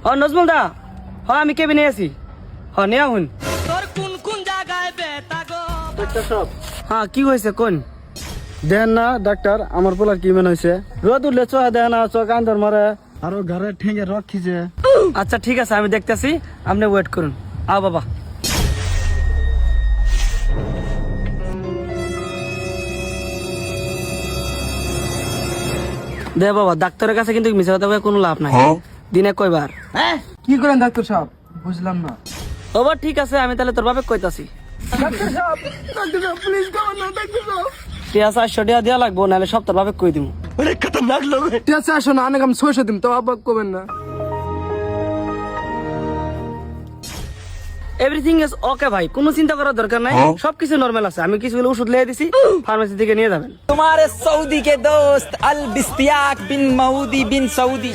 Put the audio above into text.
ও নজমুল দা, হ্যাঁ আমি কেবিনে আছি। হ্যাঁ নিয়ে আহুন। ডাক্তার সাহেব হ্যাঁ কি হয়েছে কোন? দেন না ডাক্তার, আমার পোলার কি মনে হয়েছে? রোদ উঠলে চোখ দেয় না, চোখ আন্দর মারে, আরো ঘরে ঠেঙে রক্ষিছে। আচ্ছা ঠিক আছে, আমি দেখতেছি, আপনি ওয়েট করুন। আও বাবা। দে বাবা, ডাক্তারের কাছে কিন্তু মিশা কথা কয়ে কোনো লাভ নাই। দিনে কয়বার? হ্যাঁ কি করেন ডাক্তার সাহেব? বুঝলাম না। বাবা ঠিক আছে, আমি তাহলে তোর বাপে কইতাছি। ডাক্তার সাহেব, ডাক্তার সাহেব প্লিজ করেন না ডাক্তার সাহেব। টিয়া 400 টাকা দেওয়া লাগবো, নাহলে সব তোর বাপে কই দিমু। ঠিক আছে আসো না, অনেক আমি 600 দিম, তো আব্বা কবেন না। এভরিথিং ইজ ওকে ভাই, কোনো চিন্তা করার দরকার নাই, সবকিছু নরমাল আছে। আমি কিছু ওষুধ লিখে দিছি, ফার্মেসি থেকে নিয়ে যাবেন। तुम्हारे सऊदी के दोस्त अल बिस्तियाक बिन मऊदी बिन सऊदी